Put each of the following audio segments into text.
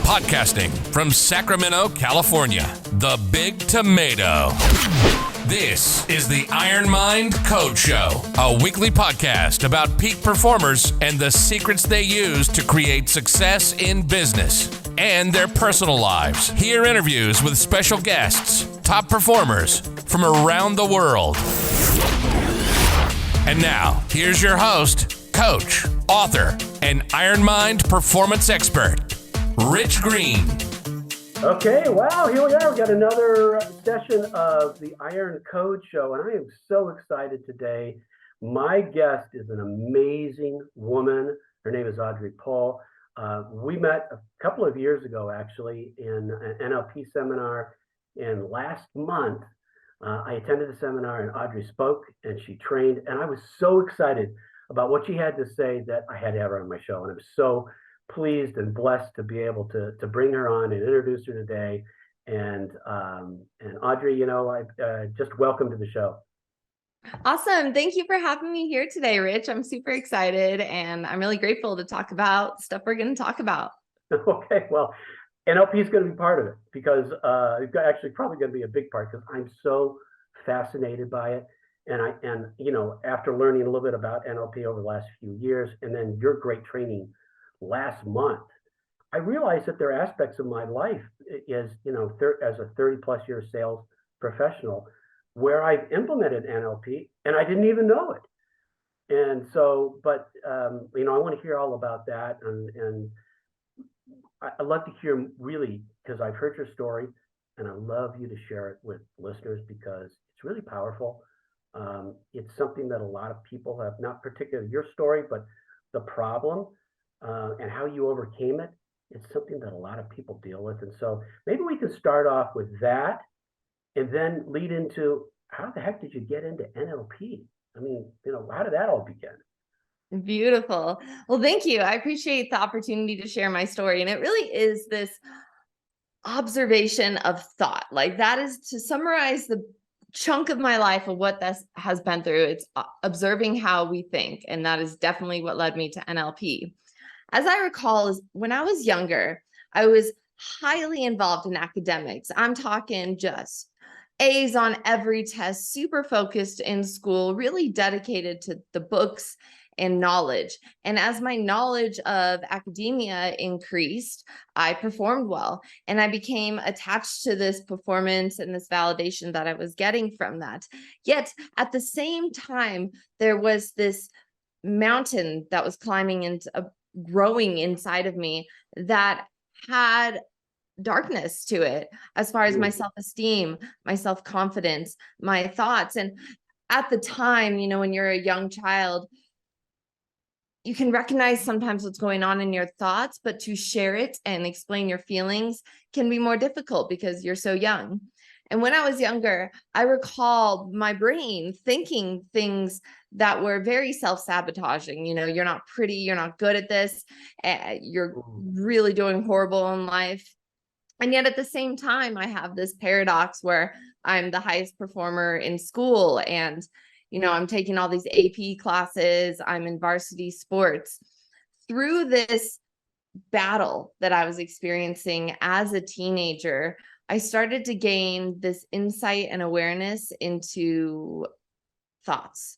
Podcasting from Sacramento, California, the Big Tomato. This is the IronCode Show, a weekly podcast about peak performers and the secrets they use to create success in business and their personal lives. Hear interviews with special guests, top performers from around the world. And now, here's your host, coach, author, and IronMind performance expert, Rich Greene. Okay, wow, here we are. We got another session of the IronCode Show, and I am so excited today. My guest is an amazing woman. Her name is Aubrie Pohl. We met a couple of years ago, actually, in an NLP seminar. And last month, I attended a seminar, and Aubrie spoke, and she trained. And I was so excited about what she had to say that I had to have her on my show. And I'm so pleased and blessed to be able to bring her on and introduce her today. And Aubrie, I just welcome to the show. Awesome. Thank you for having me here today, Rich. I'm super excited and I'm really grateful to talk about stuff we're going to talk about. Okay, well, NLP is going to be part of it because it's actually probably going to be a big part because I'm so fascinated by it. And after learning a little bit about NLP over the last few years, and then your great training last month, I realized that there are aspects of my life as a 30 plus year sales professional where I've implemented NLP and I didn't even know it. And so, but I want to hear all about that. And I'd love to hear really, because I've heard your story and I love you to share it with listeners because it's really powerful. It's something that a lot of people have, not particularly your story, but the problem and how you overcame it. It's something that a lot of people deal with. And so maybe we can start off with that and then lead into how the heck did you get into NLP? I mean, how did that all begin? Beautiful. Well, thank you. I appreciate the opportunity to share my story. And it really is this observation of thought. Like that is to summarize the chunk of my life of what this has been through. It's observing how we think. And that is definitely what led me to NLP. As I recall, is when I was younger, I was highly involved in academics. I'm talking just A's on every test, super focused in school, really dedicated to the books and knowledge. And as my knowledge of academia increased, I performed well. And I became attached to this performance and this validation that I was getting from that. Yet at the same time, there was this mountain that was growing inside of me that had darkness to it as far as my self-esteem, my self-confidence, my thoughts. And at the time, when you're a young child, you can recognize sometimes what's going on in your thoughts, but to share it and explain your feelings can be more difficult because you're so young. And when I was younger, I recall my brain thinking things that were very self-sabotaging. You're not pretty, you're not good at this, you're really doing horrible in life. And yet at the same time, I have this paradox where I'm the highest performer in school and, I'm taking all these AP classes, I'm in varsity sports. Through this battle that I was experiencing as a teenager, I started to gain this insight and awareness into thoughts.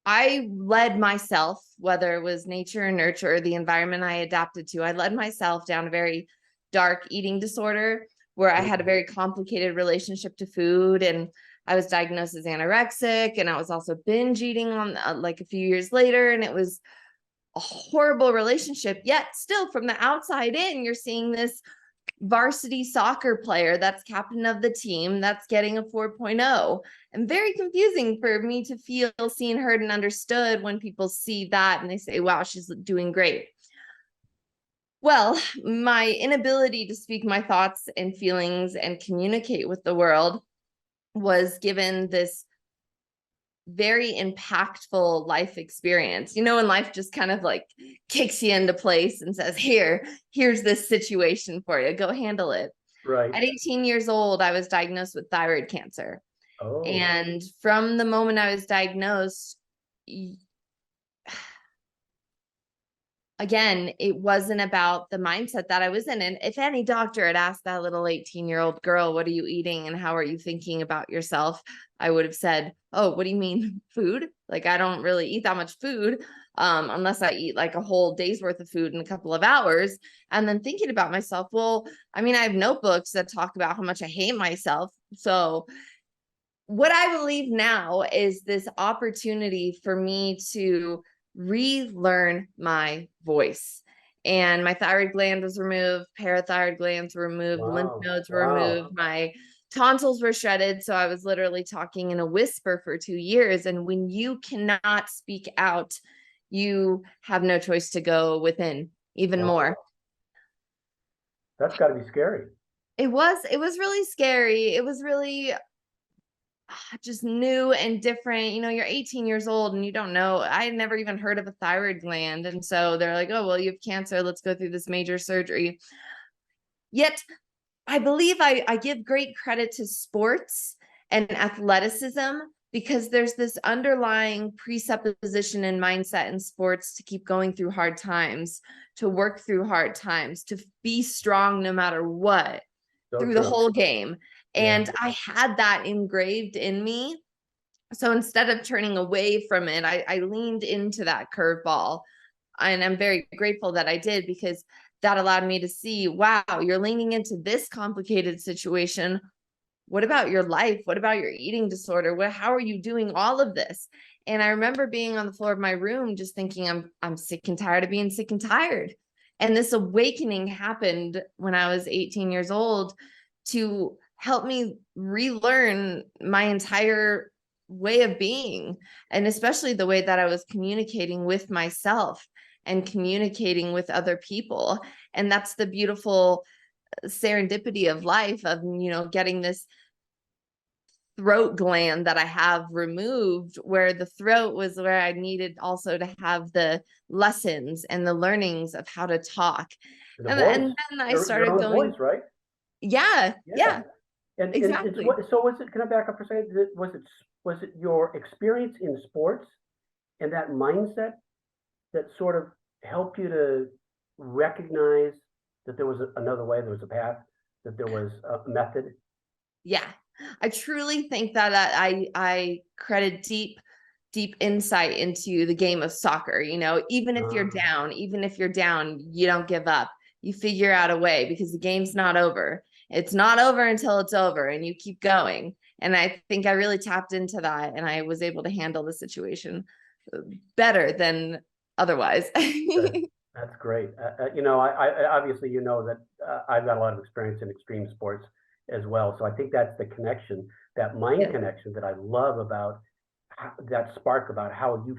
I led myself, whether it was nature or nurture, or the environment I adapted to, I led myself down a very dark eating disorder where I had a very complicated relationship to food. And I was diagnosed as anorexic, and I was also binge eating on a few years later. And it was a horrible relationship. Yet still from the outside in, you're seeing this varsity soccer player that's captain of the team that's getting a 4.0, and very confusing for me to feel seen, heard, and understood when people see that and they say, wow, she's doing great. Well, my inability to speak my thoughts and feelings and communicate with the world was given this very impactful life experience. When life just kind of kicks you into place and says, here's this situation for you, go handle it. Right. At 18 years old, I was diagnosed with thyroid cancer. Oh. And from the moment I was diagnosed, again, it wasn't about the mindset that I was in. And if any doctor had asked that little 18-year-old girl, what are you eating and how are you thinking about yourself? I would have said, oh, what do you mean food? Like, I don't really eat that much food unless I eat like a whole day's worth of food in a couple of hours. And then thinking about myself, well, I mean, I have notebooks that talk about how much I hate myself. So what I believe now is this opportunity for me to relearn my voice. And my thyroid gland was removed, parathyroid glands were removed, lymph Wow. nodes were Wow. removed, my tonsils were shredded. So I was literally talking in a whisper for 2 years. And when you cannot speak out, you have no choice to go within even Wow. more. That's got to be scary. It was really scary. It was really just new and different. You know, you're 18 years old and you don't know. I had never even heard of a thyroid gland. And so they're like, oh, well, you have cancer. Let's go through this major surgery. Yet I believe I give great credit to sports and athleticism because there's this underlying presupposition and mindset in sports to keep going through hard times, to work through hard times, to be strong no matter what through the whole game. And I had that engraved in me. So instead of turning away from it, I leaned into that curveball. And I'm very grateful that I did, because that allowed me to see, wow, you're leaning into this complicated situation. What about your life? What about your eating disorder? How are you doing all of this? And I remember being on the floor of my room, just thinking, I'm sick and tired of being sick and tired. And this awakening happened when I was 18 years old to help me relearn my entire way of being, and especially the way that I was communicating with myself and communicating with other people. And that's the beautiful serendipity of life, of, you know, getting this throat gland that I have removed, where the throat was where I needed also to have the lessons and the learnings of how to talk. And then I started your own going, voice, right? yeah, And it's exactly. what, so was it, can I back up for a second? Was it your experience in sports and that mindset that sort of helped you to recognize that there was another way, there was a path, that there was a method? Yeah, I truly think that I credit deep insight into the game of soccer. You know, even if you're down, you don't give up. You figure out a way, because the game's not over. It's not over until it's over, and you keep going. And I think I really tapped into that, and I was able to handle the situation better than otherwise. That's great. You know, I obviously, you know that I've got a lot of experience in extreme sports as well. So I think that's the connection, that mind connection that I love about that spark, about how you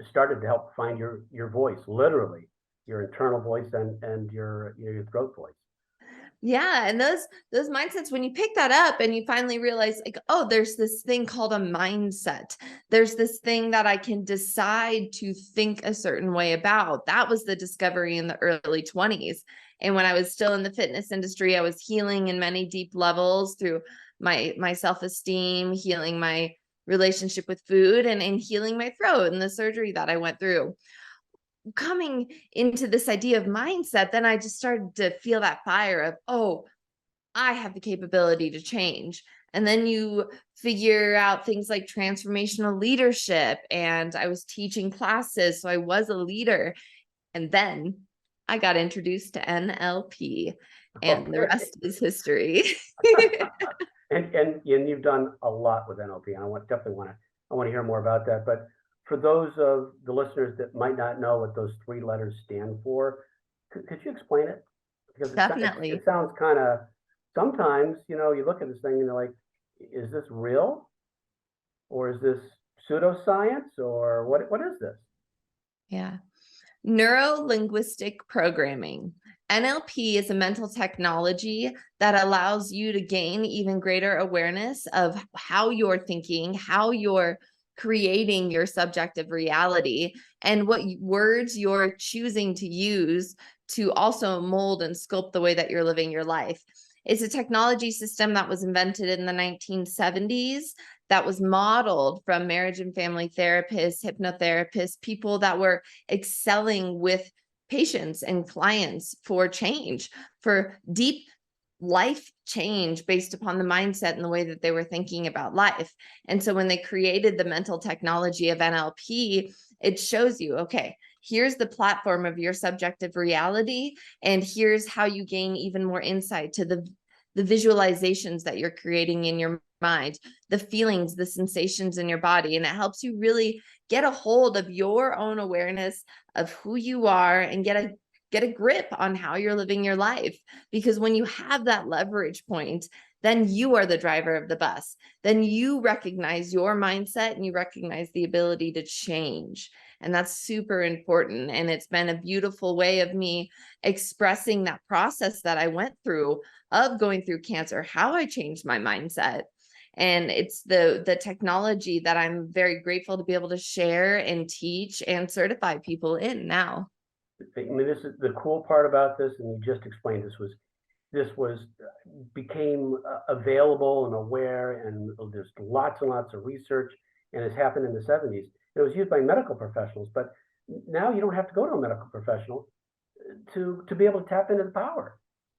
started to help find your voice, literally your internal voice and your throat voice. Yeah. And those mindsets, when you pick that up and you finally realize, like, oh, there's this thing called a mindset. There's this thing that I can decide to think a certain way about. That was the discovery in the early 20s. And when I was still in the fitness industry, I was healing in many deep levels through my self-esteem, healing my relationship with food, and healing my throat and the surgery that I went through. Coming into this idea of mindset, then I just started to feel that fire of, oh, I have the capability to change. And then you figure out things like transformational leadership. And I was teaching classes, so I was a leader. And then I got introduced to NLP, and the rest is history. And you've done a lot with NLP, and I want to hear more about that. But for those of the listeners that might not know what those 3 letters stand for, could you explain it? Because Definitely. it sounds kind of, sometimes, you know, you look at this thing and you're like, is this real? Or is this pseudoscience? Or what is this? Yeah. Neuro-linguistic programming. NLP is a mental technology that allows you to gain even greater awareness of how you're thinking, how you're creating your subjective reality, and what words you're choosing to use to also mold and sculpt the way that you're living your life. It's a technology system that was invented in the 1970s that was modeled from marriage and family therapists, hypnotherapists, people that were excelling with patients and clients for change, for deep life change based upon the mindset and the way that they were thinking about life. And so when they created the mental technology of NLP, it shows you, okay, here's the platform of your subjective reality, and here's how you gain even more insight to the visualizations that you're creating in your mind, the feelings, the sensations in your body. And it helps you really get a hold of your own awareness of who you are and get a grip on how you're living your life. Because when you have that leverage point, then you are the driver of the bus. Then you recognize your mindset and you recognize the ability to change. And that's super important. And it's been a beautiful way of me expressing that process that I went through of going through cancer, how I changed my mindset. And it's the technology that I'm very grateful to be able to share and teach and certify people in now. I mean, this is the cool part about this, and you just explained became available and aware, and there's lots and lots of research, and it's happened in the 70s. It was used by medical professionals, but now you don't have to go to a medical professional to be able to tap into the power.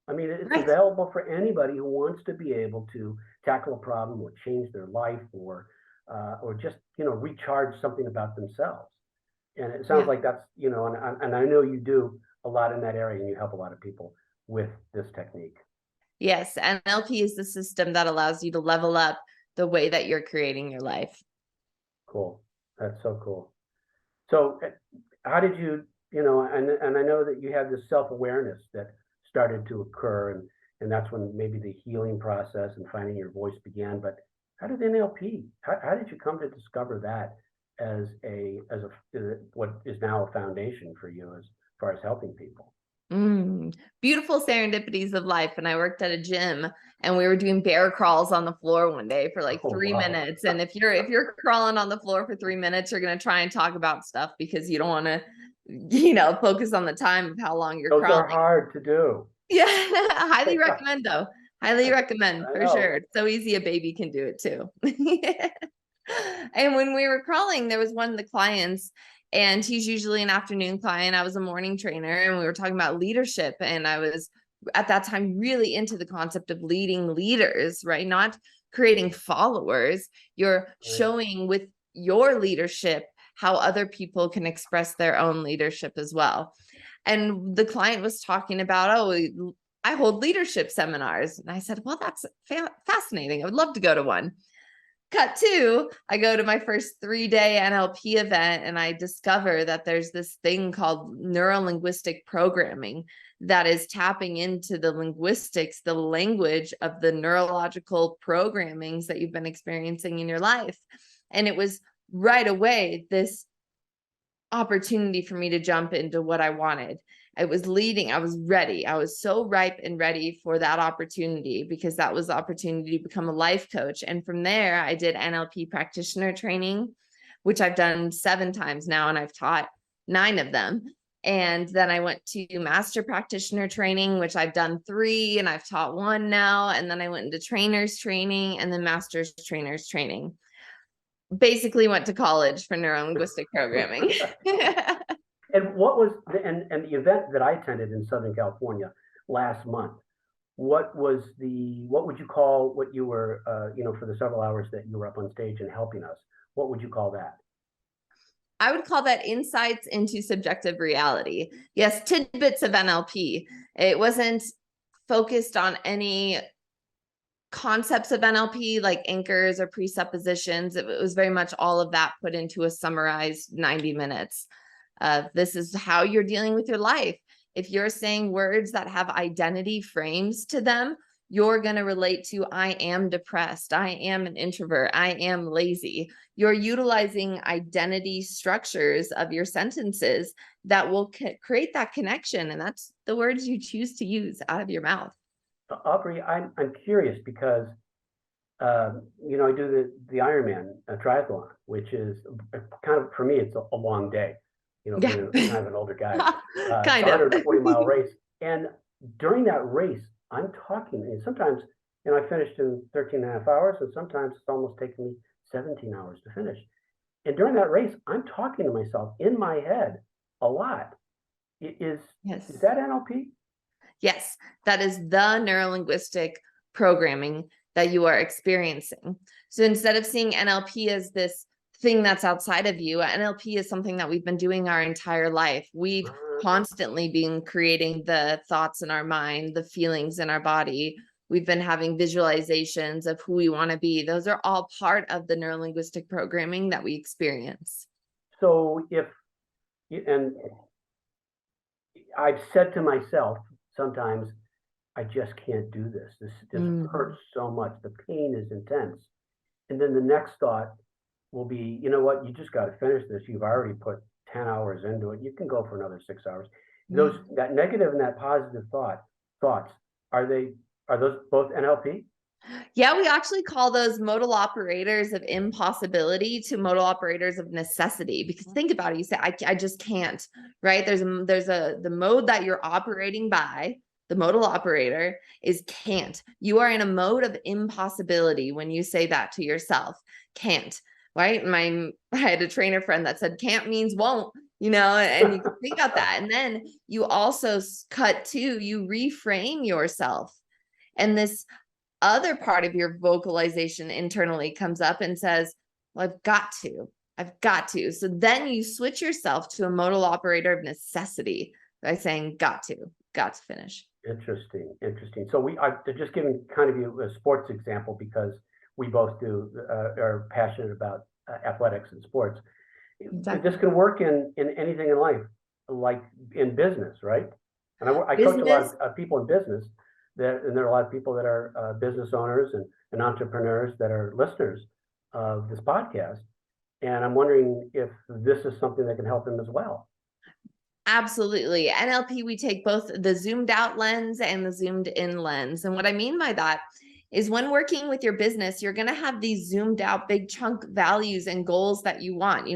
I mean, it's Right. available for anybody who wants to be able to tackle a problem or change their life or just, recharge something about themselves. And it sounds Yeah. like that's, and I know you do a lot in that area and you help a lot of people with this technique. Yes. NLP is the system that allows you to level up the way that you're creating your life. Cool. That's so cool. So how did you, and I know that you had this self-awareness that started to occur, and that's when maybe the healing process and finding your voice began. But how did NLP, how did you come to discover that as what is now a foundation for you as far as helping people? Beautiful serendipities of life. And I worked at a gym and we were doing bear crawls on the floor one day for like Oh, 3 minutes. And if you're crawling on the floor for 3 minutes, you're going to try and talk about stuff because you don't want to, focus on the time of how long you're those are crawling. hard to do. Yeah. Highly recommend though. Highly recommend I for know. sure. It's so easy a baby can do it too. And when we were crawling, there was one of the clients, and he's usually an afternoon client. I was a morning trainer, and we were talking about leadership. And I was at that time really into the concept of leading leaders, right? Not creating followers. You're showing with your leadership how other people can express their own leadership as well. And the client was talking about, oh, I hold leadership seminars. And I said, well, that's fascinating. I would love to go to one. Cut two, I go to my first 3-day NLP event and I discover that there's this thing called neuro-linguistic programming that is tapping into the linguistics, the language of the neurological programmings that you've been experiencing in your life. And it was right away this opportunity for me to jump into what I wanted. I was ready. I was so ripe and ready for that opportunity because that was the opportunity to become a life coach. And from there, I did NLP practitioner training, which I've done 7 times now, and I've taught 9 of them. And then I went to master practitioner training, which I've done 3, and I've taught 1 now. And then I went into trainers training and then master's trainers training. Basically went to college for neuro-linguistic programming. And what was and the event that I attended in Southern California last month? What would you call what you were, for the several hours that you were up on stage and helping us? What would you call that? I would call that insights into subjective reality. Yes, tidbits of NLP. It wasn't focused on any concepts of NLP like anchors or presuppositions. It was very much all of that put into a summarized 90 minutes. This is how you're dealing with your life. If you're saying words that have identity frames to them, you're going to relate to, I am depressed, I am an introvert, I am lazy. You're utilizing identity structures of your sentences that will create that connection. And that's the words you choose to use out of your mouth. Aubrie, I'm curious because, I do the Ironman triathlon, which is kind of, for me, it's a long day. Being kind of an older guy, Kind of. 140-mile race. And during that race, I'm talking, and sometimes, I finished in 13 and a half hours, and sometimes it's almost taken me 17 hours to finish. And during that race, I'm talking to myself in my head a lot. Is that NLP? Yes, that is the neurolinguistic programming that you are experiencing. So instead of seeing NLP as this thing that's outside of you, NLP is something that we've been doing our entire life. We've constantly been creating the thoughts in our mind, the feelings in our body. We've been having visualizations of who we want to be. Those are all part of the neurolinguistic programming that we experience. So and I've said to myself sometimes, I just can't do this. This hurts so much. The pain is intense. And then the next thought will be, you know what? You just got to finish this. You've already put 10 hours into it. You can go for another 6 hours. That negative and that positive thoughts, are those both NLP? Yeah, we actually call those modal operators of impossibility to modal operators of necessity. Because think about it, you say, I just can't, right? There's the mode that you're operating by. The modal operator is can't. You are in a mode of impossibility when you say that to yourself. Can't, right? I had a trainer friend that said can't means won't, and you can think about that. And then you also you reframe yourself. And this other part of your vocalization internally comes up and says, well, I've got to. So then you switch yourself to a modal operator of necessity by saying, got to finish. Interesting. So I've just given kind of you a sports example because we both are passionate about athletics and sports. Exactly. This can work in anything in life, like in business, right? And I coach a lot of people in business. And there are a lot of people that are business owners and entrepreneurs that are listeners of this podcast. And I'm wondering if this is something that can help them as well. Absolutely. NLP, we take both the zoomed out lens and the zoomed in lens. And what I mean by that is when working with your business, you're going to have these zoomed out big chunk values and goals that you want.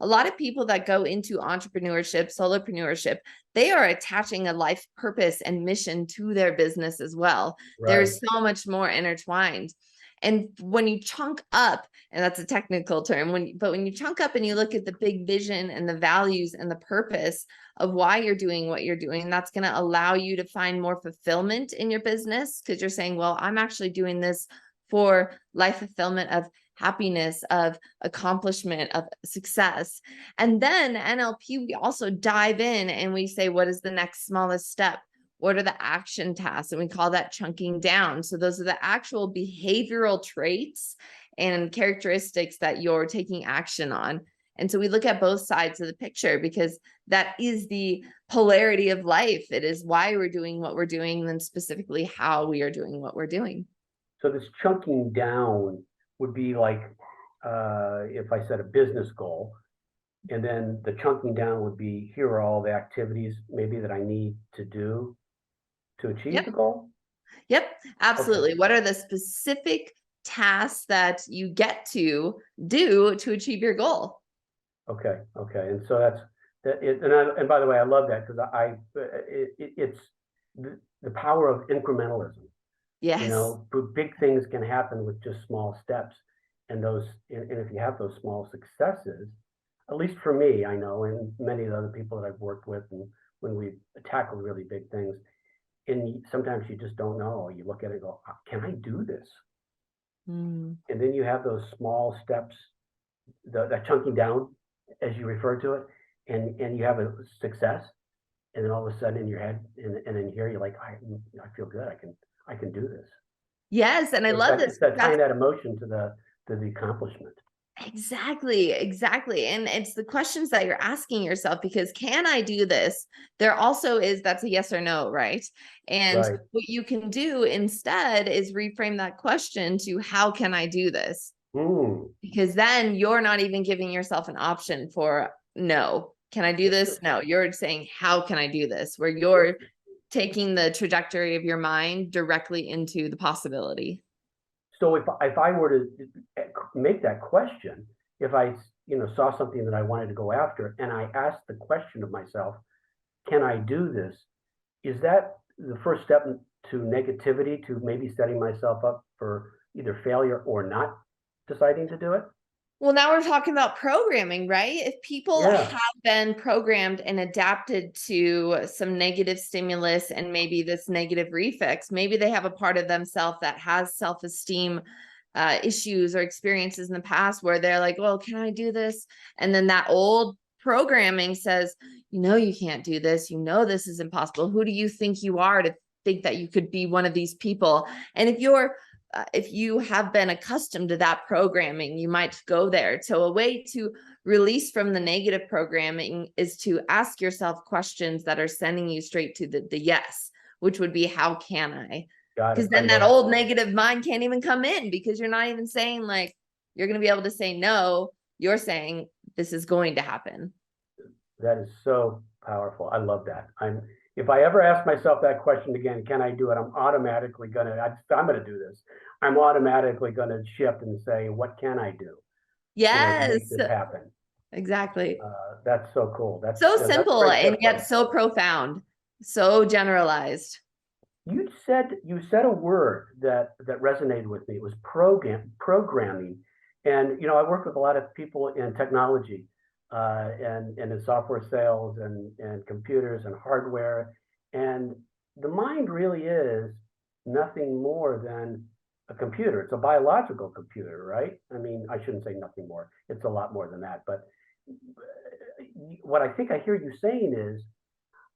A lot of people that go into entrepreneurship, solopreneurship, they are attaching a life purpose and mission to their business as well. Right. There's so much more intertwined. And when you chunk up, and that's a technical term, but when you chunk up and you look at the big vision and the values and the purpose of why you're doing what you're doing, that's going to allow you to find more fulfillment in your business because you're saying, well, I'm actually doing this for life fulfillment of happiness, of accomplishment, of success. And then NLP, we also dive in and we say, what is the next smallest step? What are the action tasks? And we call that chunking down. So those are the actual behavioral traits and characteristics that you're taking action on. And so we look at both sides of the picture because that is the polarity of life. It is why we're doing what we're doing, and then specifically how we are doing what we're doing. So this chunking down would be like if I set a business goal, and then the chunking down would be, here are all the activities maybe that I need to do to achieve the goal? Yep, absolutely. Okay. What are the specific tasks that you get to do to achieve your goal? Okay. And so that's it. And by the way, I love that because it's the power of incrementalism. Yes. Big things can happen with just small steps, and if you have those small successes, at least for me, I know, and many of the other people that I've worked with, and when we tackle really big things, and sometimes you just don't know. You look at it and go, can I do this? And then you have those small steps, that chunking down, as you refer to it, and you have a success, and then all of a sudden in your head and in here, you're like, I feel good. I can do this. Yes, and I love this. It's tying that emotion to the accomplishment. Exactly. And it's the questions that you're asking yourself, because can I do this? There also is, that's a yes or no, right? And what you can do instead is reframe that question to, how can I do this? Because then you're not even giving yourself an option for no. Can I do this? No, you're saying, how can I do this? Where you're taking the trajectory of your mind directly into the possibility. So if I were to make that question, if I saw something that I wanted to go after, and I asked the question of myself, can I do this? Is that the first step to negativity, to maybe setting myself up for either failure or not deciding to do it? Well, now we're talking about programming, right? If people Yeah, have been programmed and adapted to some negative stimulus and maybe this negative refix, maybe they have a part of themselves that has self-esteem issues or experiences in the past where they're like, well, can I do this? And then that old programming says, you can't do this. This is impossible. Who do you think you are to think that you could be one of these people? And if you have been accustomed to that programming, you might go there. So a way to release from the negative programming is to ask yourself questions that are sending you straight to the yes, which would be, how can I? got Because it. I then that love old negative mind can't even come in, because you're not even saying like, you're going to be able to say no. You're saying this is going to happen. that is so powerful. I love that. If I ever ask myself that question again, can I do it? I'm automatically I'm gonna do this. I'm automatically gonna shift and say, what can I do? To make Yes, this happen. exactly. That's so cool. That's So that's a simple great and tip. yet so profound, so generalized. You said a word that resonated with me. It was programming, and I work with a lot of people in technology, and in software sales and computers and hardware, and the mind really is nothing more than a computer. It's a biological computer, right? I mean, I shouldn't say nothing more. It's a lot more than that. But what I think I hear you saying is,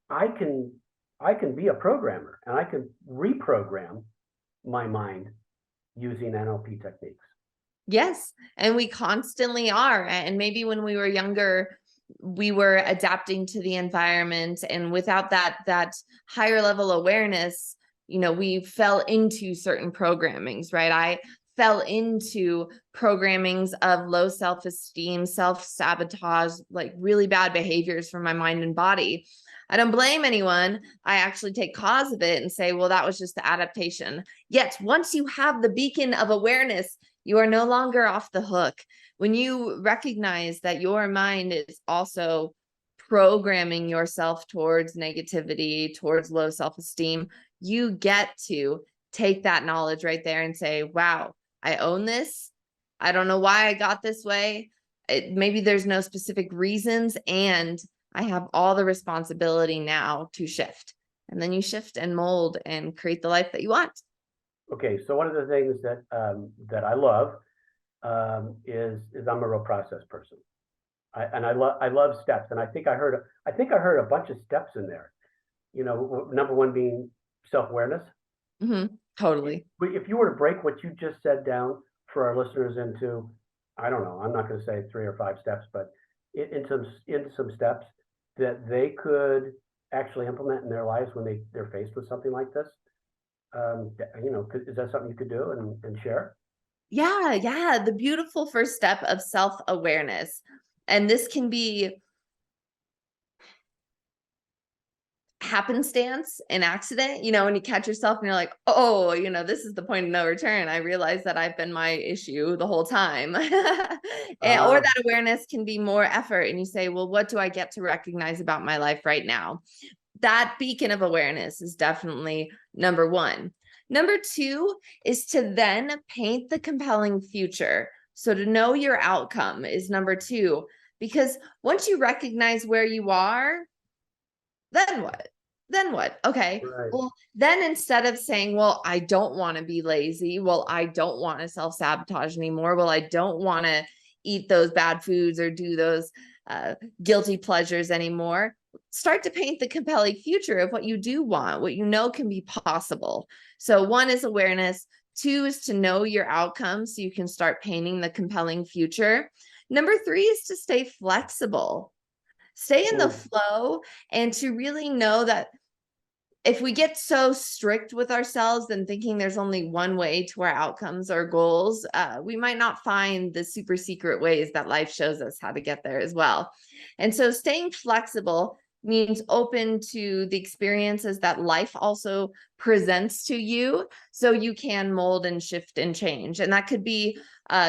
I can I can be a programmer and I can reprogram my mind using NLP techniques. Yes. And we constantly are. And maybe when we were younger, we were adapting to the environment. And without that higher level awareness, we fell into certain programmings, right? I fell into programmings of low self-esteem, self-sabotage, like really bad behaviors for my mind and body. I don't blame anyone. I actually take cause of it and say, well, that was just the adaptation. Yet once you have the beacon of awareness, you are no longer off the hook. When you recognize that your mind is also programming yourself towards negativity, towards low self-esteem, you get to take that knowledge right there and say, wow, I own this. I don't know why I got this way. Maybe there's no specific reasons, and I have all the responsibility now to shift. And then you shift and mold and create the life that you want. Okay, so one of the things that I love is I'm a real process person. I love steps, and I think I heard a bunch of steps in there. Number one being self-awareness. Totally. If you were to break what you just said down for our listeners into, I don't know, I'm not going to say 3 or 5 steps, but into some steps that they could actually implement in their lives when they're faced with something like this. Is that something you could do and share? Yeah. The beautiful first step of self-awareness. And this can be happenstance, an accident, when you catch yourself and you're like, oh, this is the point of no return. I realize that I've been my issue the whole time. Or that awareness can be more effort. And you say, well, what do I get to recognize about my life right now? That beacon of awareness is definitely number one. Number two is to then paint the compelling future. So to know your outcome is number two, because once you recognize where you are, then what? Okay. Right. Well, then instead of saying, well, I don't want to be lazy. Well, I don't want to self-sabotage anymore. Well, I don't want to eat those bad foods or do those guilty pleasures anymore. Start to paint the compelling future of what you do want, what can be possible. So 1 is awareness. 2 is to know your outcome so you can start painting the compelling future. Number 3 is to stay flexible. Stay in the flow, and to really know that if we get so strict with ourselves and thinking there's only one way to our outcomes or goals, we might not find the super secret ways that life shows us how to get there as well. And so staying flexible means open to the experiences that life also presents to you, so you can mold and shift and change. And that could be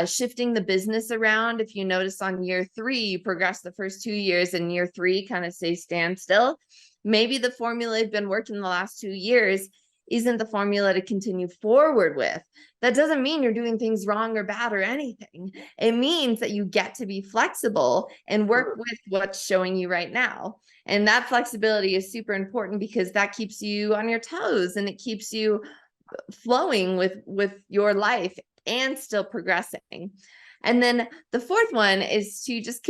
shifting the business around. If you notice on year 3, you progress the first 2 years, and year 3 kind of stays standstill. Maybe the formula you've been working the last 2 years isn't the formula to continue forward with. That doesn't mean you're doing things wrong or bad or anything. It means that you get to be flexible and work with what's showing you right now. And that flexibility is super important because that keeps you on your toes and it keeps you flowing with your life and still progressing. And then the fourth one is to just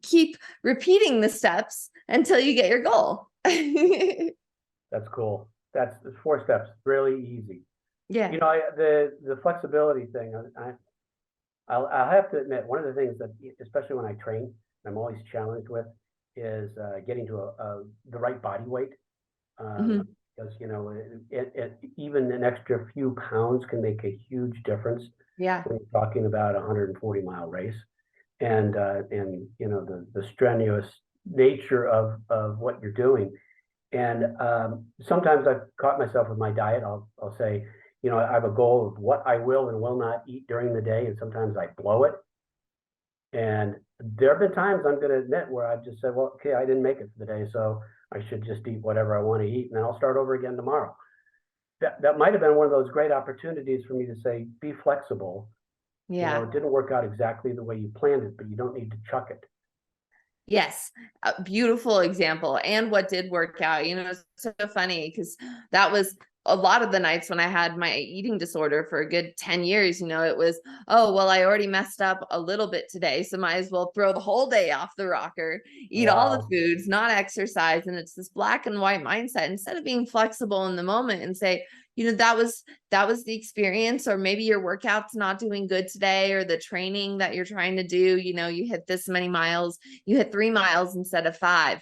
keep repeating the steps until you get your goal. That's cool. That's 4 steps, really easy. Yeah. You know, the flexibility thing, I'll have to admit, one of the things that, especially when I train, I'm always challenged with is getting to the right body weight. Because, you know, even an extra few pounds can make a huge difference. Yeah. When you're talking about a 140-mile race, and you know, the strenuous nature of what you're doing. And sometimes I've caught myself with my diet. I'll say, you know, I have a goal of what I will and will not eat during the day, and sometimes I blow it. And there have been times, I'm going to admit, where I've just said, well, okay, I didn't make it for the day, so I should just eat whatever I want to eat, and then I'll start over again tomorrow. That might have been one of those great opportunities for me to say, be flexible. Yeah. You know, it didn't work out exactly the way you planned it, but you don't need to chuck it. Yes, a beautiful example. And what did work out, you know, it's so funny because that was a lot of the nights when I had my eating disorder for a good 10 years, you know, it was, oh, well, I already messed up a little bit today, so might as well throw the whole day off the rocker, eat all the foods, not exercise. And it's this black and white mindset instead of being flexible in the moment and say, you know, that was the experience, or maybe your workout's not doing good today, or the training that you're trying to do, you know, you hit this many miles, you hit 3 miles instead of 5.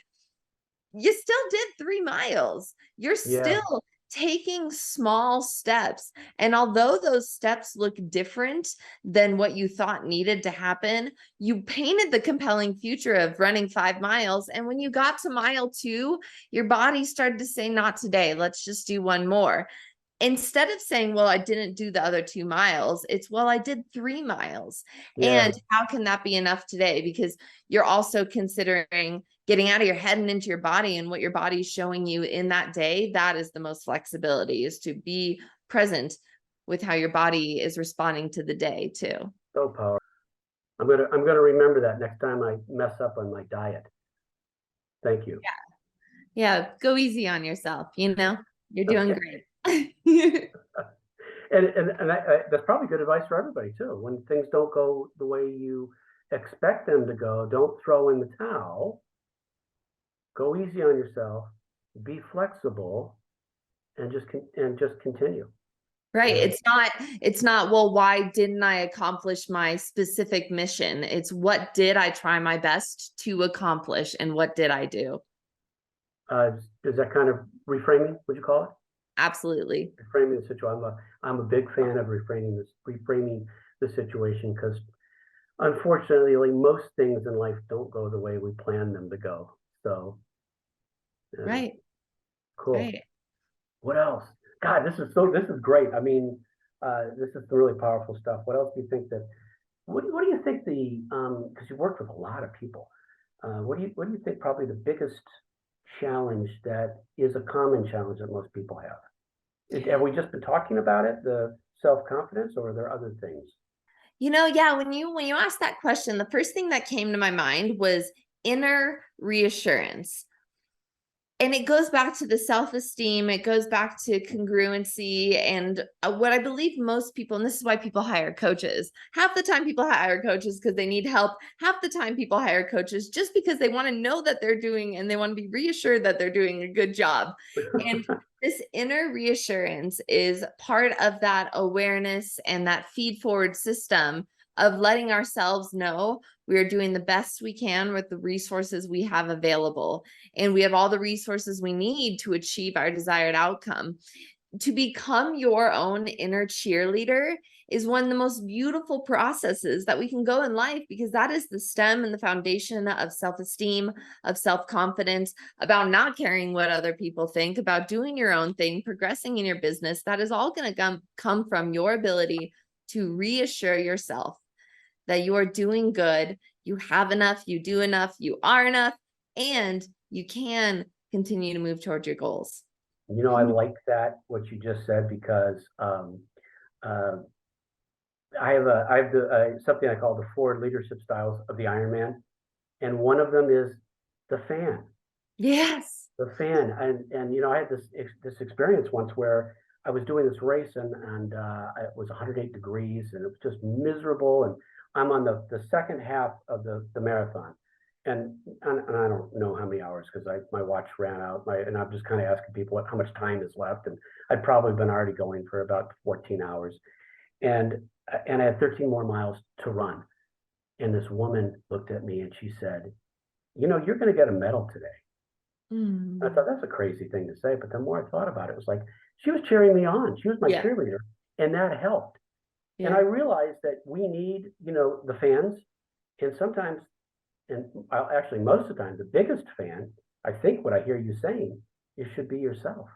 You still did 3 miles. You're still taking small steps. And although those steps look different than what you thought needed to happen, you painted the compelling future of running 5 miles. And when you got to mile 2, your body started to say, not today, let's just do 1 more. Instead of saying, well, I didn't do the other 2 miles, it's, well, I did 3 miles. And how can that be enough today? Because you're also considering getting out of your head and into your body, and what your body is showing you in that day. That is the most flexibility, is to be present with how your body is responding to the day too. So powerful. I'm gonna remember that next time I mess up on my diet. Thank you. Yeah. Go easy on yourself. You know, you're doing great. And that's probably good advice for everybody too. When things don't go the way you expect them to go, don't throw in the towel. Go easy on yourself. Be flexible, and just continue. Right. It's not, well, why didn't I accomplish my specific mission? It's, what did I try my best to accomplish, and what did I do? Is that kind of reframing, would you call it? Absolutely. Reframing the situation. I'm a big fan of reframing the situation, because unfortunately, most things in life don't go the way we plan them to go. So, right. Cool. Right. What else? God, this is great. I mean, this is really powerful stuff. What else do you think what do you think because you worked with a lot of people, what do you think probably the biggest challenge that is a common challenge that most people have? Have we just been talking about it, the self-confidence, or are there other things? You know, yeah, when you asked that question, the first thing that came to my mind was inner reassurance. And it goes back to the self-esteem. It goes back to congruency. And what I believe most people, and this is why people hire coaches. Half the time people hire coaches because they need help. Half the time people hire coaches just because they want to know that they're doing, and they want to be reassured that they're doing a good job. And this inner reassurance is part of that awareness and that feed forward system of letting ourselves know we are doing the best we can with the resources we have available. And we have all the resources we need to achieve our desired outcome. To become your own inner cheerleader is one of the most beautiful processes that we can go in life, because that is the stem and the foundation of self-esteem, of self-confidence, about not caring what other people think, about doing your own thing, progressing in your business. That is all going to come from your ability to reassure yourself that you are doing good, you have enough, you do enough, you are enough, and you can continue to move towards your goals. I like that, what you just said, because I have something I call the 4 leadership styles of the Iron Man, and one of them is the fan. Yes. The fan, and I had this experience once where I was doing this race, and it was 108 degrees, and it was just miserable. And I'm on the second half of the marathon, and I don't know how many hours, because my watch ran out. And I'm just kind of asking people how much time is left, and I'd probably been already going for about 14 hours, and I had 13 more miles to run. And this woman looked at me and she said, "You're going to get a medal today." I thought, that's a crazy thing to say, but the more I thought about it, it was like she was cheering me on. She was my Yeah. cheerleader, and that helped. And I Yeah. realized that we need, the fans, and sometimes, and actually most of the time, the biggest fan, I think what I hear you saying, you should be yourself.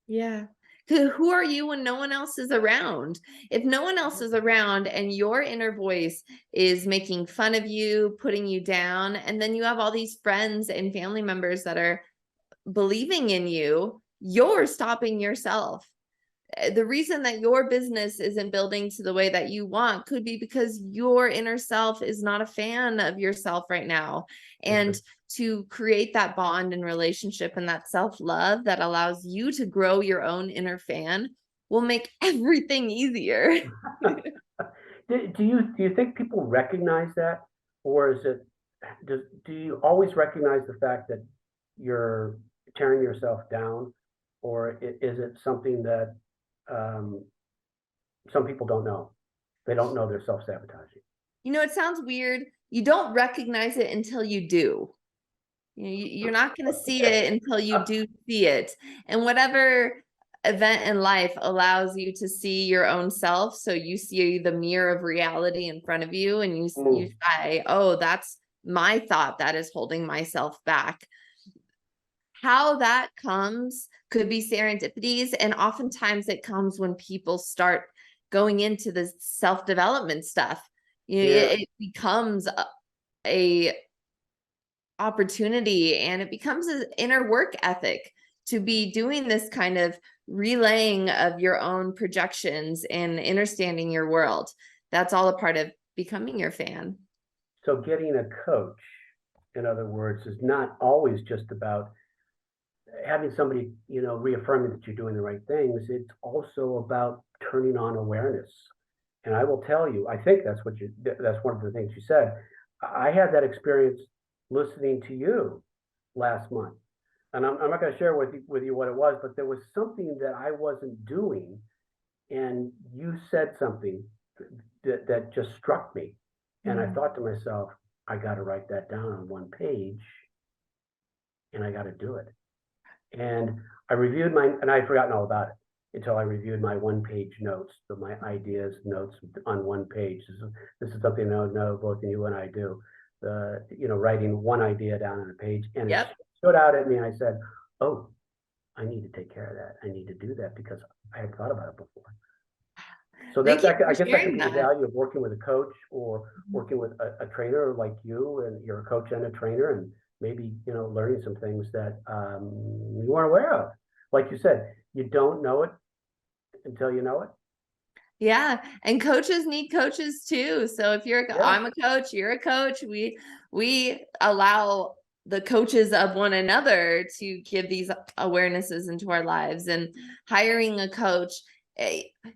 Yeah. Who are you when no one else is around? If no one else is around and your inner voice is making fun of you, putting you down, and then you have all these friends and family members that are believing in you, you're stopping yourself. The reason that your business isn't building to the way that you want could be because your inner self is not a fan of yourself right now. And to create that bond and relationship and that self-love that allows you to grow your own inner fan will make everything easier. Do you think people recognize that, or do you always recognize the fact that you're tearing yourself down, or is it something that some people don't know? They don't know they're self-sabotaging. It sounds weird. You don't recognize it until you do. You're not going to see it until you do see it. And whatever event in life allows you to see your own self, so you see the mirror of reality in front of you, and you say, oh, that's my thought that is holding myself back. How that comes could be serendipities, and oftentimes it comes when people start going into the self-development stuff. It becomes a opportunity, and it becomes an inner work ethic to be doing this kind of relaying of your own projections and understanding your world. That's all a part of becoming your fan. So getting a coach, in other words, is not always just about having somebody, reaffirming that you're doing the right things. It's also about turning on awareness. And I will tell you, I think that's one of the things you said. I had that experience listening to you last month, and I'm not going to share with you what it was, but there was something that I wasn't doing, and you said something that just struck me, and I thought to myself, I got to write that down on one page, and I got to do it. And I reviewed and I had forgotten all about it until I reviewed my one-page notes, so my ideas notes on one page. This is something I know both you and I do. Writing one idea down on a page, and it stood out at me, and I said, oh, I need to take care of that. I need to do that because I had thought about it before. So I guess that could be the value of working with a coach, or working with a trainer like you, and you're a coach and a trainer, and maybe, learning some things that you weren't aware of. Like you said, you don't know it until you know it. Yeah. And coaches need coaches too. So if I'm a coach, you're a coach, we allow the coaches of one another to give these awarenesses into our lives. And hiring a coach,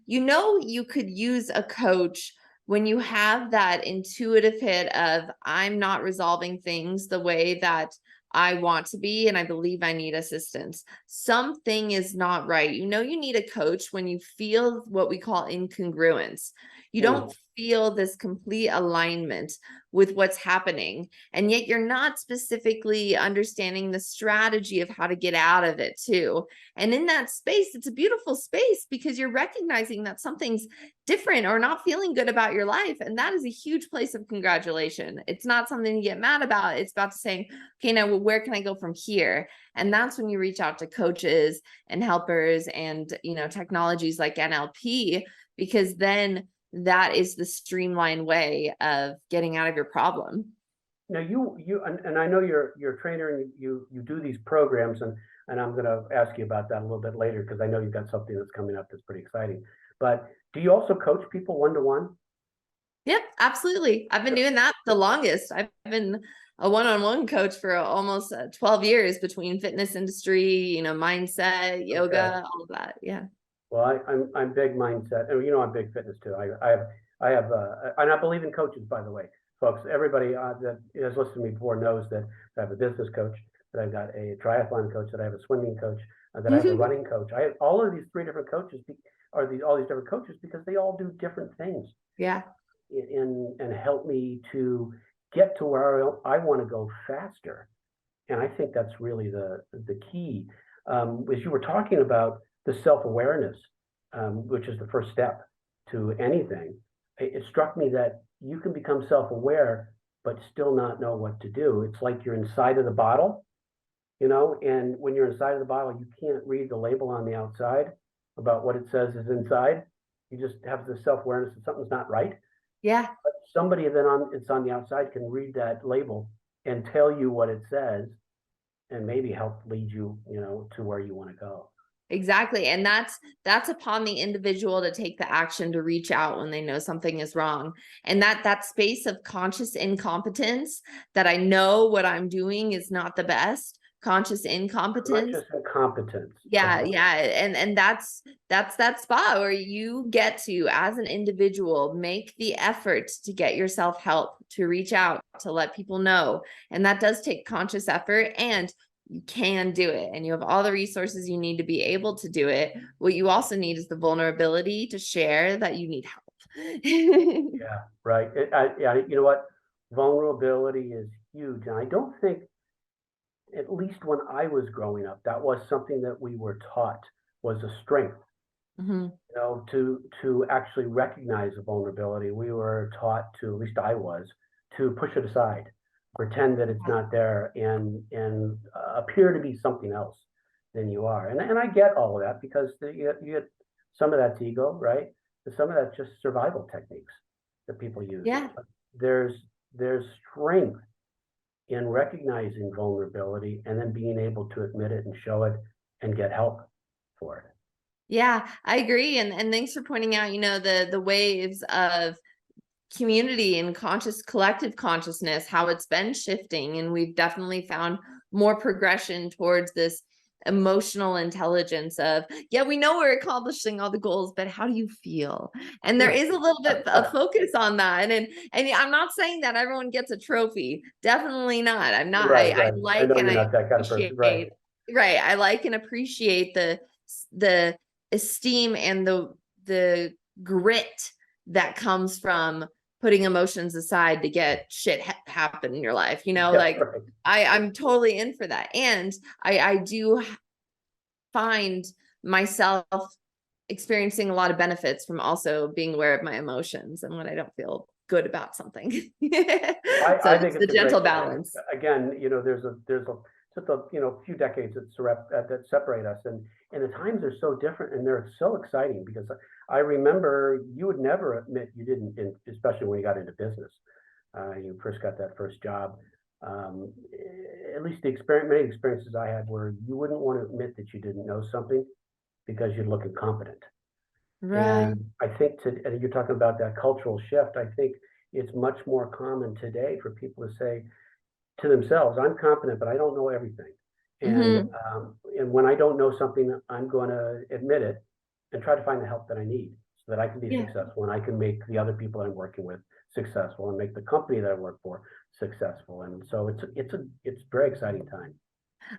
you could use a coach when you have that intuitive hit of, I'm not resolving things the way that I want to be, and I believe I need assistance. Something is not right. You need a coach when you feel what we call incongruence. You don't feel this complete alignment with what's happening, and yet you're not specifically understanding the strategy of how to get out of it too. And in that space, it's a beautiful space because you're recognizing that something's different or not feeling good about your life. And that is a huge place of congratulation. It's not something to get mad about. It's about saying, okay, now where can I go from here? And that's when you reach out to coaches and helpers and, technologies like NLP, because then that is the streamlined way of getting out of your problem. Now and I know you're a trainer, and you do these programs, and and I'm going to ask you about that a little bit later because I know you've got something that's coming up that's pretty exciting. But do you also coach people one-to-one? Yep, absolutely. I've been doing that the longest. I've been a one-on-one coach for almost 12 years between fitness industry, mindset, yoga, all of that. Yeah. Well, I'm big mindset, and I'm big fitness too. I have and I believe in coaches, by the way, folks. Everybody that has listened to me before knows that I have a business coach, that I've got a triathlon coach, that I have a swimming coach, that I have a running coach. I have all of these three different coaches, all these different coaches because they all do different things. Yeah. And help me to get to where I want to go faster. And I think that's really the key. As you were talking about the self-awareness, which is the first step to anything, it struck me that you can become self-aware, but still not know what to do. It's like you're inside of the bottle, and when you're inside of the bottle, you can't read the label on the outside about what it says is inside. You just have the self-awareness that something's not right. Yeah. But somebody it's on the outside can read that label and tell you what it says and maybe help lead you, to where you want to go. Exactly. And that's upon the individual to take the action to reach out when they know something is wrong. And that space of conscious incompetence, that I know what I'm doing is not the best, conscious incompetence. Conscious incompetence. Yeah. Yeah. And that's that spot where you get to, as an individual, make the effort to get yourself help, to reach out, to let people know. And that does take conscious effort, and you can do it, and you have all the resources you need to be able to do it. What you also need is the vulnerability to share that you need help. Yeah, right. You know what? Vulnerability is huge. And I don't think, at least when I was growing up, that was something that we were taught was a strength. Mm-hmm. To actually recognize a vulnerability. We were taught to, at least I was, to push it aside, pretend that it's not there, and appear to be something else than you are. And I get all of that because you get some of that's ego, right? And some of that's just survival techniques that people use. Yeah. But there's strength in recognizing vulnerability and then being able to admit it and show it and get help for it. Yeah, I agree. And thanks for pointing out, the waves of community and collective consciousness, how it's been shifting. And we've definitely found more progression towards this emotional intelligence of, yeah, we know we're accomplishing all the goals, but how do you feel? And there is a little bit of focus on that. And I'm not saying that everyone gets a trophy. Definitely not. I'm not. Right. I like, and I appreciate, right. I like and appreciate the esteem and the grit that comes from putting emotions aside to get shit happen in your life. Right. I'm totally in for that. And I do find myself experiencing a lot of benefits from also being aware of my emotions and when I don't feel good about something. I think it's the gentle balance. Again, there's just a few decades that separate us, and the times are so different, and they're so exciting because I remember you would never admit you didn't, especially when you got into business. You first got that first job. At least many experiences I had where you wouldn't want to admit that you didn't know something because you'd look incompetent. Right. And I think and you're talking about that cultural shift. I think it's much more common today for people to say to themselves, I'm competent, but I don't know everything. And and when I don't know something, I'm going to admit it and try to find the help that I need so that I can be successful, and I can make the other people that I'm working with successful and make the company that I work for successful. And so it's a very exciting time.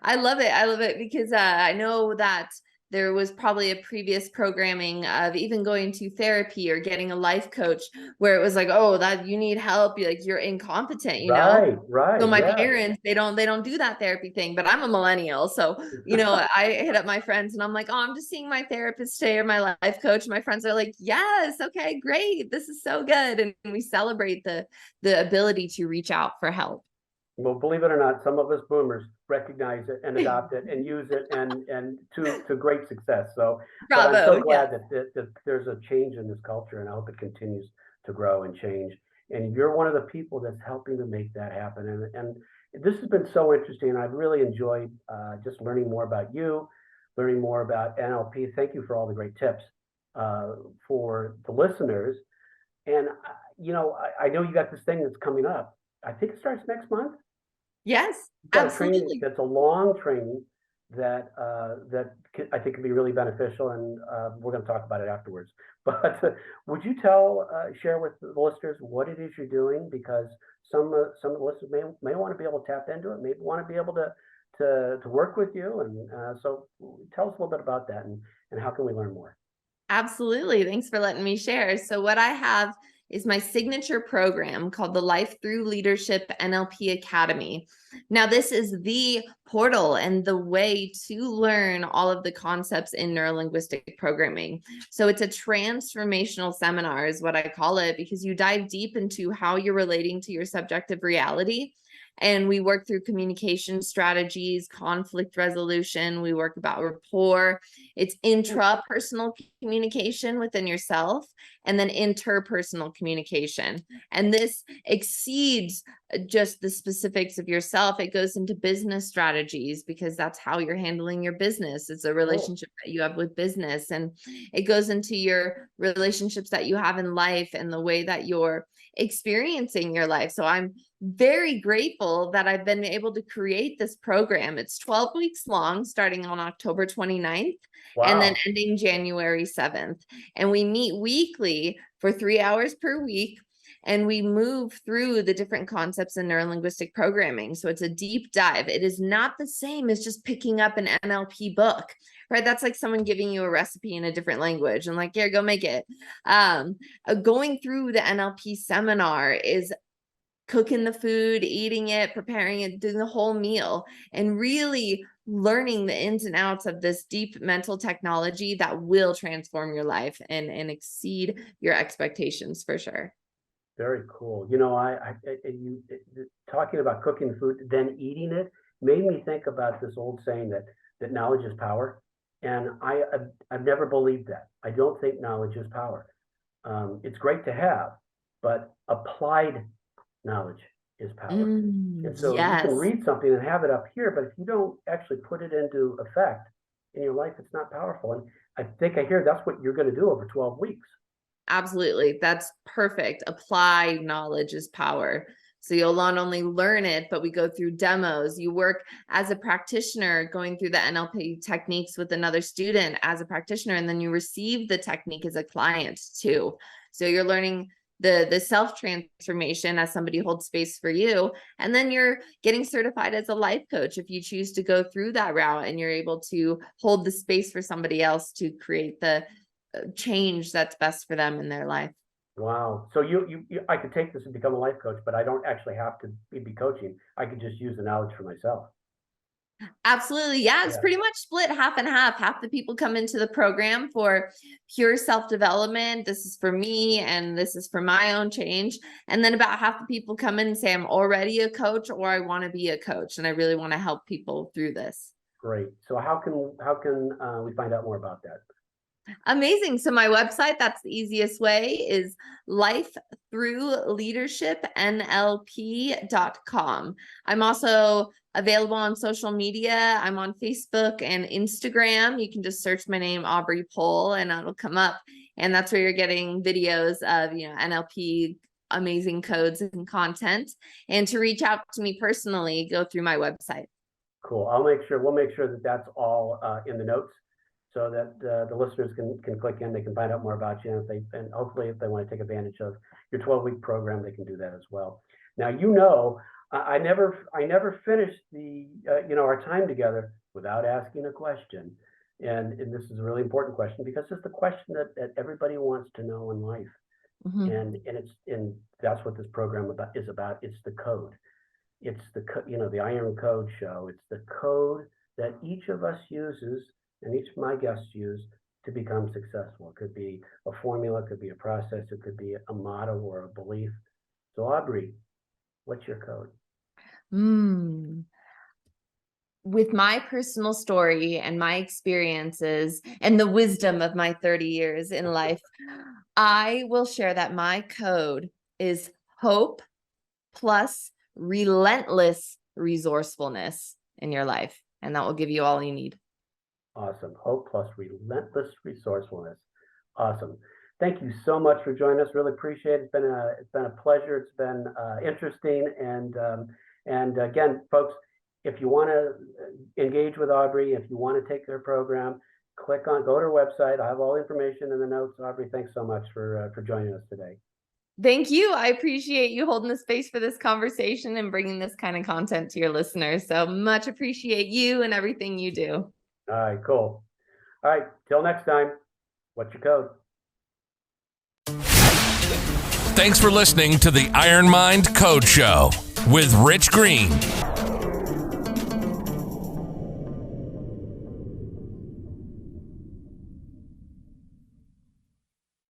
I love it. I love it because I know that there was probably a previous programming of even going to therapy or getting a life coach where it was like, oh, that you need help. You're incompetent, Right. So my parents, they don't do that therapy thing, but I'm a millennial. So, I hit up my friends and I'm like, oh, I'm just seeing my therapist today or my life coach. My friends are like, yes, okay, great. This is so good. And we celebrate the ability to reach out for help. Well, believe it or not, some of us boomers recognize it and adopt it and use it and to great success. So Bravo, but I'm so glad that there's a change in this culture, and I hope it continues to grow and change. And you're one of the people that's helping to make that happen. this has been so interesting. I've really enjoyed just learning more about you, learning more about NLP. Thank you for all the great tips for the listeners. And, I know you got this thing that's coming up. I think it starts next month. Yes, You've got a training absolutely. that's a long training that I think could be really beneficial, and we're going to talk about it afterwards. But would you share with the listeners what it is you're doing? Because some of the listeners may want to be able to tap into it, may want to be able to work with you, and so tell us a little bit about that, and how can we learn more? Absolutely. Thanks for letting me share. So what I have is my signature program called the Life Through Leadership NLP Academy. Now, this is the portal and the way to learn all of the concepts in neurolinguistic programming. So it's a transformational seminar is what I call it, because you dive deep into how you're relating to your subjective reality. And we work through communication strategies, conflict resolution. We work about rapport. It's intrapersonal communication within yourself, and then interpersonal communication. And this exceeds just the specifics of yourself. It goes into business strategies, because that's how you're handling your business. It's a relationship that you have with business. And it goes into your relationships that you have in life and the way that you're experiencing your life. So I'm very grateful that I've been able to create this program. It's 12 weeks long, starting on October 29th, and then Wow. ending January 7th. And we meet weekly for 3 hours per week. And we move through the different concepts in neurolinguistic programming. So it's a deep dive. It is not the same as just picking up an NLP book, right? That's like someone giving you a recipe in a different language and like, here, go make it. Going through the NLP seminar is cooking the food, eating it, preparing it, doing the whole meal, and really learning the ins and outs of this deep mental technology that will transform your life and exceed your expectations for sure. Very cool. You talking about cooking food, then eating it, made me think about this old saying that knowledge is power, and I've never believed that. I don't think knowledge is power. It's great to have, but applied knowledge is power. And so you can Yes. read something and have it up here, but if you don't actually put it into effect in your life, it's not powerful. And I think I hear that's what you're going to do over 12 weeks. Absolutely. That's perfect. Applied knowledge is power. So you'll not only learn it, but we go through demos. You work as a practitioner going through the NLP techniques with another student as a practitioner, and then you receive the technique as a client too. So you're learning the self-transformation as somebody holds space for you. And then you're getting certified as a life coach if you choose to go through that route, and you're able to hold the space for somebody else to create the change that's best for them in their life. Wow. So I could take this and become a life coach, but I don't actually have to be coaching. I could just use the knowledge for myself. Absolutely. Yeah, it's pretty much split half and half. Half the people come into the program for pure self-development. This is for me, and this is for my own change. And then about half the people come in and say, I'm already a coach, or I want to be a coach, and I really want to help people through this. Great. So how can we find out more about that? Amazing. So my website, that's the easiest way, is lifethroughleadershipnlp.com. I'm also available on social media. I'm on Facebook and Instagram. You can just search my name, Aubrie Pohl, and it'll come up. And that's where you're getting videos of, NLP amazing codes and content. And to reach out to me personally, go through my website. Cool. We'll make sure that that's all in the notes, so that the listeners can click in. They can find out more about you, and hopefully if they want to take advantage of your 12-week program, they can do that as well. Now, I never finished our time together without asking a question, and this is a really important question, because it's the question that everybody wants to know in life, and that's what this program is about. It's the code. It's the IronCode Show. It's the code that each of us uses, and each of my guests use, to become successful. It could be a formula, it could be a process, it could be a motto or a belief. So Aubrie, what's your code? With my personal story and my experiences and the wisdom of my 30 years in life, I will share that my code is hope plus relentless resourcefulness in your life. And that will give you all you need. Awesome. Hope plus relentless resourcefulness. Awesome. Thank you so much for joining us. Really appreciate it. It's been a pleasure. It's been interesting. And again, folks, if you want to engage with Aubrie, if you want to take their program, go to her website. I have all the information in the notes. Aubrie, thanks so much for joining us today. Thank you. I appreciate you holding the space for this conversation and bringing this kind of content to your listeners. So much appreciate you and everything you do. All right, cool. All right, till next time, what's your code? Thanks for listening to the Iron Mind Code Show with Rich Greene.